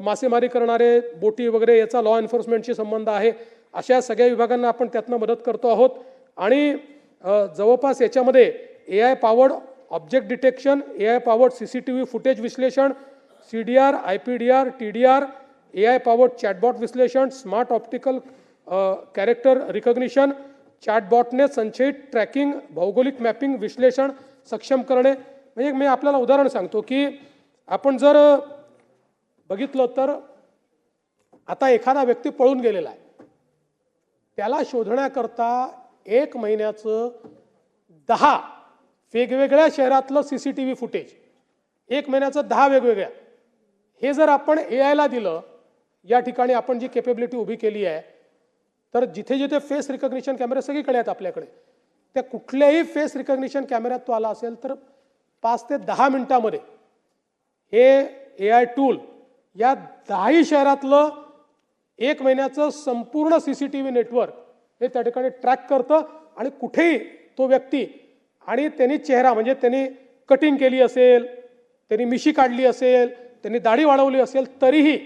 मासेमारी करणारे बोटी वगैरे याचा लॉ एन्फोर्समेंटशी संबंध आहे अशा सगळ्या विभागांना आपण त्यातनं मदत करतो आहोत. आणि जवळपास याच्यामध्ये AI powered object detection, AI powered CCTV footage विश्लेषण, CDR, IPDR, TDR, AI powered chatbot विश्लेषण, स्मार्ट ऑप्टिकल कॅरेक्टर रिकग्निशन, चॅटबॉटने संचयित ट्रॅकिंग, भौगोलिक मॅपिंग विश्लेषण सक्षम करणे. म्हणजे मी आपल्याला उदाहरण सांगतो की आपण जर बघितलं तर आता एखादा व्यक्ती पळून गेलेला आहे, त्याला शोधण्याकरता 1 महिन्याचं 10 वेगवेगळ्या शहरातलं CCTV फुटेज 1 महिन्याचं 10 वेगवेगळ्या हे जर आपण AIला दिलं, या ठिकाणी आपण जी कॅपेबिलिटी उभी केली आहे तर जिथे जिथे फेस रिकग्निशन कॅमेरे सगळीकडे आहेत आपल्याकडे त्या कुठल्याही फेस रिकग्निशन कॅमेऱ्यात तो आला असेल तर 5 ते 10 मिनिटामध्ये हे AI टूल या 10ही शहरातलं 1 महिन्याचं संपूर्ण CCTV नेटवर्क हे त्या ठिकाणी ट्रॅक करतं आणि कुठेही तो व्यक्ती आणि त्यांनी चेहरा म्हणजे त्यांनी कटिंग केली असेल, त्यांनी मिशी काढली असेल, त्यांनी दाढी वाढवली असेल तरीही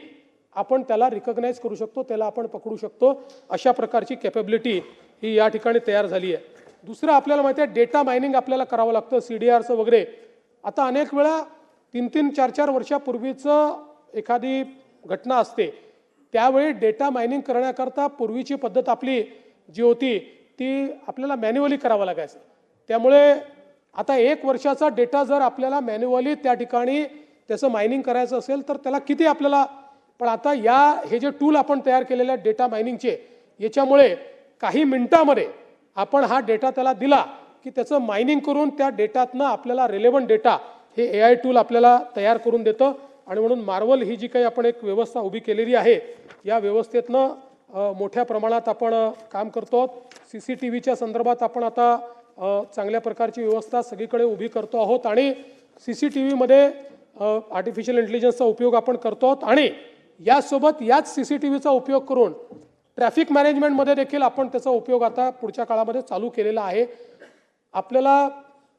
आपण त्याला रिकग्नाइज करू शकतो, त्याला आपण पकडू शकतो. अशा प्रकारची कॅपेबिलिटी ही या ठिकाणी तयार झाली आहे. दुसरं आपल्याला माहिती आहे डेटा मायनिंग आपल्याला करावं लागतं CDRचं वगैरे. आता अनेक वेळा 3-3, 4-4 वर्षापूर्वीचं एखादी घटना असते त्यावेळी डेटा मायनिंग करण्याकरता पूर्वीची पद्धत आपली जी होती ती आपल्याला मॅन्युअली करावं लागायचं. त्यामुळे आता 1 वर्षाचा डेटा जर आपल्याला मॅन्युअली त्या ठिकाणी त्याचं मायनिंग करायचं असेल तर त्याला किती आपल्याला पण आता हे जे टूल आपण तयार केलेल्या डेटा मायनिंगचे याच्यामुळे काही मिनिटामध्ये आपण हा डेटा त्याला दिला की त्याचं मायनिंग करून त्या डेटातनं आपल्याला रिलेव्हंट डेटा हे AI टूल आपल्याला तयार करून देतं. आणि म्हणून मार्वल ही जी काही आपण एक व्यवस्था उभी केलेली आहे या व्यवस्थेतनं मोठ्या प्रमाणात आपण काम करतो. CCTVच्या संदर्भात आपण आता चांगल्या प्रकारची व्यवस्था सगळीकडे उभी करतो आहोत आणि CCTVमध्ये आर्टिफिशियल इंटेलिजन्सचा उपयोग आपण करतो आहोत आणि यासोबत याच CCTVचा उपयोग करून ट्रॅफिक मॅनेजमेंटमध्ये देखील आपण त्याचा उपयोग आता पुढच्या काळामध्ये चालू केलेला आहे. आपल्याला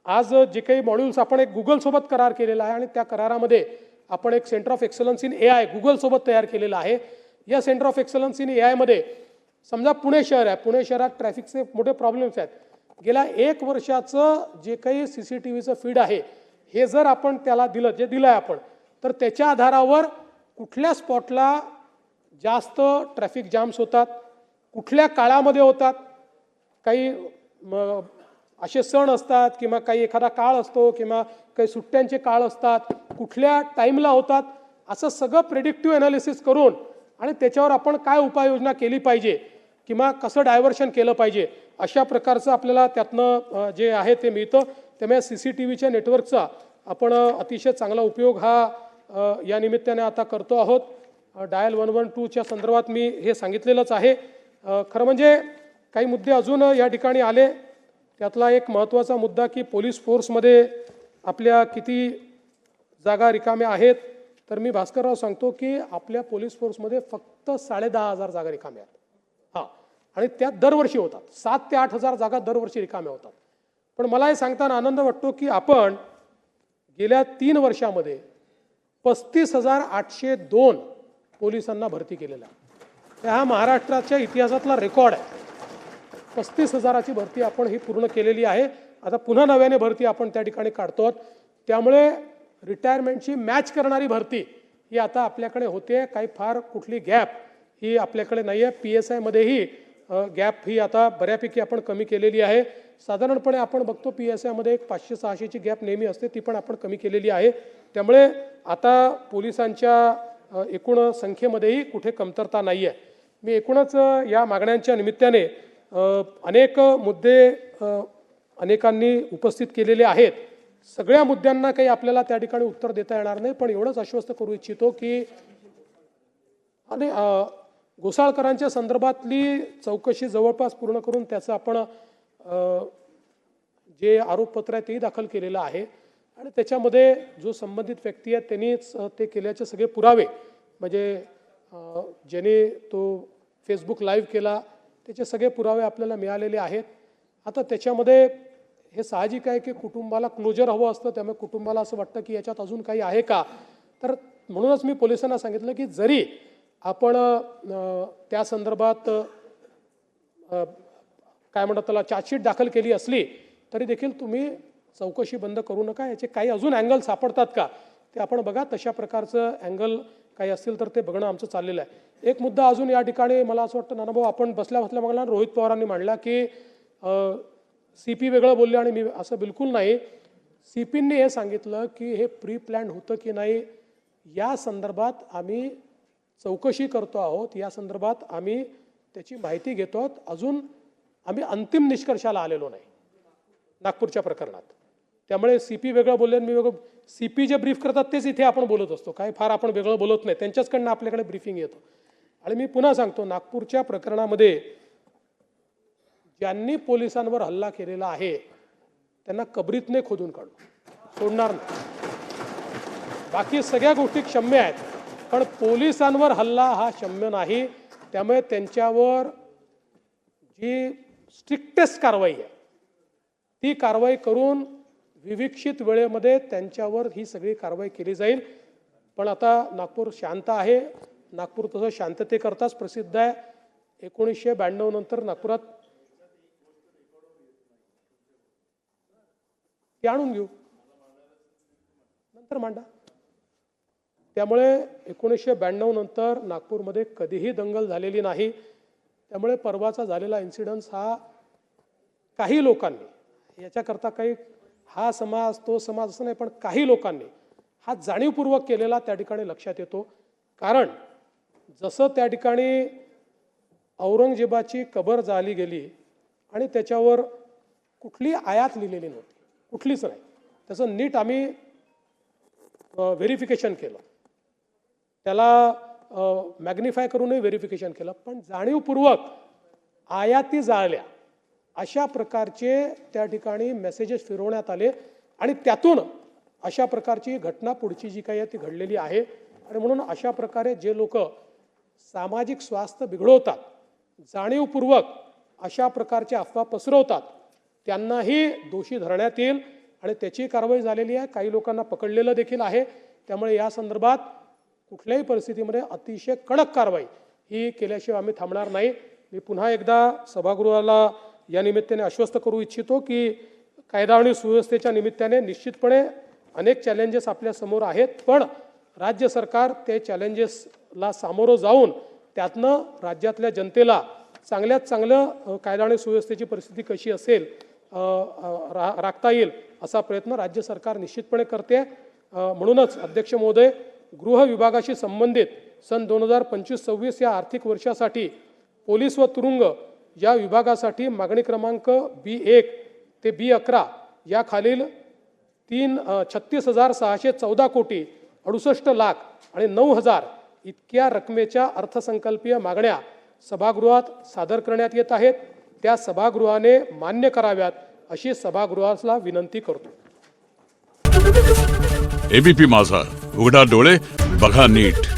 आज जे काही मॉड्यूल्स आपण एक गुगलसोबत करार केलेला आहे आणि त्या करारामध्ये आपण एक centre of excellence in AI गुगलसोबत तयार केलेलं आहे. या centre of excellence in AI मध्ये समजा पुणे शहर आहे, पुणे शहरात ट्रॅफिकचे मोठे प्रॉब्लेम्स आहेत. गेल्या 1 वर्षाचं जे काही CCTVचं फीड आहे हे जर आपण त्याला दिलं, जे दिलं आहे आपण, तर त्याच्या आधारावर कुठल्या स्पॉटला जास्त ट्रॅफिक जाम्स होतात, कुठल्या काळामध्ये होतात, काही असे सण असतात किंवा काही एखादा काळ असतो किंवा काही सुट्ट्यांचे काळ असतात, कुठल्या टाईमला होतात, असं सगळं प्रेडिक्टिव्ह ॲनालिसिस करून आणि त्याच्यावर आपण काय उपाययोजना केली पाहिजे किंवा कसं डायव्हर्शन केलं पाहिजे अशा प्रकारचं आपल्याला त्यातनं जे आहे ते मिळतं. त्यामुळे CCTVच्या नेटवर्कचा आपण अतिशय चांगला उपयोग हा या निमित्ताने आता करतो आहोत. डायल 112च्या संदर्भात मी हे सांगितलेलंच आहे. खरं म्हणजे काही मुद्दे अजून या ठिकाणी आले. त्यातला एक महत्त्वाचा मुद्दा की पोलीस फोर्समध्ये आपल्या किती जागा रिकाम्या आहेत. तर मी भास्करराव सांगतो की आपल्या पोलीस फोर्समध्ये फक्त 10,500 जागा रिकाम्या आहेत. हां, आणि त्यात दरवर्षी होतात 7 ते 8,000 जागा दरवर्षी रिकाम्या होतात. पण मला हे सांगताना आनंद वाटतो की आपण गेल्या 3 वर्षामध्ये 35,802 पोलिसांना भरती केलेला आहे. हा महाराष्ट्राच्या इतिहासातला रेकॉर्ड आहे. 35,000ची भरती आपण ही पूर्ण केलेली आहे. आता पुन्हा नव्याने भरती आपण त्या ठिकाणी काढतो. त्यामुळे रिटायरमेंटची मॅच करणारी भरती ही आता आपल्याकडे होते. काही फार कुठली गॅप ही आपल्याकडे नाही आहे. PSI मध्येही गॅप ही आता बऱ्यापैकी आपण कमी केलेली आहे. साधारणपणे आपण बघतो PSI मध्ये एक 500-600ची गॅप नेहमी असते, ती पण आपण कमी केलेली आहे. त्यामुळे आता पोलिसांच्या एकूण संख्येमध्येही कुठे कमतरता नाही आहे. मी एकूणच या मागण्यांच्या निमित्ताने अनेक मुद्दे अनेकांनी उपस्थित केलेले आहेत. सगळ्या मुद्द्यांना काही आपल्याला त्या ठिकाणी उत्तर देता येणार नाही, पण एवढंच आश्वस्त करू इच्छितो की आणि घोसाळकरांच्या संदर्भातली चौकशी जवळपास पूर्ण करून त्याचं आपण जे आरोपपत्र आहे तेही दाखल केलेलं आहे आणि त्याच्यामध्ये जो संबंधित व्यक्ती आहे त्यांनीच ते केल्याचे सगळे पुरावे म्हणजे ज्याने तो फेसबुक लाईव्ह केला त्याचे सगळे पुरावे आपल्याला मिळालेले आहेत. आता त्याच्यामध्ये हे साहजिक आहे की कुटुंबाला क्लोजर हवं असतं. त्यामुळे कुटुंबाला असं वाटतं की याच्यात अजून काही आहे का. तर म्हणूनच मी पोलिसांना सांगितलं की जरी आपण त्या संदर्भात काय म्हणतात त्याला चार्जशीट दाखल केली असली तरी देखील तुम्ही चौकशी बंद करू नका. याचे काही अजून अँगल सापडतात का ते आपण बघा. तशा प्रकारचं अँगल काही असतील तर ते बघणं आमचं चाललेलं आहे. एक मुद्दा अजून या ठिकाणी मला असं वाटतं नानाभाऊ आपण बसल्या बघला रोहित पवारांनी मांडला की CP वेगळं बोलले आणि मी असं बिलकुल नाही. CPंनी हे सांगितलं की हे प्री प्लॅन होतं की नाही या संदर्भात आम्ही चौकशी करतो आहोत. या संदर्भात आम्ही त्याची माहिती घेतो आहोत. अजून आम्ही अंतिम निष्कर्षाला आलेलो नाही नागपूरच्या प्रकरणात. त्यामुळे CP वेगळं बोलले मी वेगळं. CP जे ब्रीफ करतात तेच इथे आपण बोलत असतो. काय फार आपण वेगळं बोलत नाही. त्यांच्याचकडनं आपल्याकडे ब्रीफिंग येतं. आणि मी पुन्हा सांगतो नागपूरच्या प्रकरणामध्ये ज्यांनी पोलिसांवर हल्ला केलेला आहे त्यांना कबरीतने खोदून काढू, सोडणार नाही. बाकी सगळ्या गोष्टी क्षम्य आहेत पण पोलिसांवर हल्ला हा क्षम्य नाही. त्यामुळे त्यांच्यावर जी स्ट्रिक्टेस्ट कारवाई आहे ती कारवाई करून विविक्षित वेळेमध्ये त्यांच्यावर ही सगळी कारवाई केली जाईल. पण आता नागपूर शांत आहे. नागपूर तसं शांततेकरताच प्रसिद्ध आहे. 1992 नंतर नागपुरात ते आणून घेऊ नंतर मांडा. त्यामुळे 1992 नंतर नागपूरमध्ये कधीही दंगल झालेली नाही. त्यामुळे परवाचा झालेला इन्सिडन्स हा काही लोकांनी याच्याकरता काही हा समाज तो समाज असं नाही पण काही लोकांनी हा जाणीवपूर्वक केलेला त्या ठिकाणी लक्षात येतो. कारण जसं त्या ठिकाणी औरंगजेबाची कबर जाळली गेली आणि त्याच्यावर कुठली आयात लिहिलेली नव्हती, कुठलीच नाही. त्याचं नीट आम्ही व्हेरिफिकेशन केलं, त्याला मॅग्निफाय करूनही व्हेरिफिकेशन केलं. पण जाणीवपूर्वक आयाती जाळल्या अशा प्रकारचे त्या ठिकाणी मेसेजेस फिरवण्यात आले आणि त्यातून अशा प्रकारची घटना पुढची जी काही आहे ती घडलेली आहे. आणि म्हणून अशा प्रकारे जे लोक सामाजिक स्वास्थ्य बिघडवतात जाणीवपूर्वक अशा प्रकारच्या अफवा पसरवतात त्यांनाही दोषी धरण्यात येईल आणि त्याची कारवाई झालेली आहे. काही लोकांना पकडलेलं देखील आहे. त्यामुळे या संदर्भात कुठल्याही परिस्थितीमध्ये अतिशय कडक कारवाई ही केल्याशिवाय आम्ही थांबणार नाही. मी पुन्हा एकदा सभागृहाला या निमित्ताने आश्वस्त करू इच्छितो की कायदा आणि सुव्यवस्थेच्या निमित्ताने निश्चितपणे अनेक चॅलेंजेस आपल्यासमोर आहेत, पण राज्य सरकार ते चॅलेंजेसला सामोरं जाऊन त्यातनं राज्यातल्या जनतेला चांगल्यात चांगलं कायदा आणि सुव्यवस्थेची परिस्थिती कशी असेल राखता येईल असा प्रयत्न राज्य सरकार निश्चितपणे करते. म्हणूनच अध्यक्ष महोदय, गृह विभागाशी संबंधित सन 2025-26 या आर्थिक वर्षासाठी पोलीस व तुरुंग या विभागासाठी मागणी क्रमांक B1 ते B11 या खालील 36,614 कोटी 68 लाख आणि 9,000 इतक्या रकमेच्या अर्थसंकल्पीय मागण्या सभागृहात सादर करण्यात येत आहेत. त्या सभागृहाने मान्य कराव्यात अशी सभागृहाला विनंती करतो. एबीपी माझा, उघडा डोळे बघा नीट.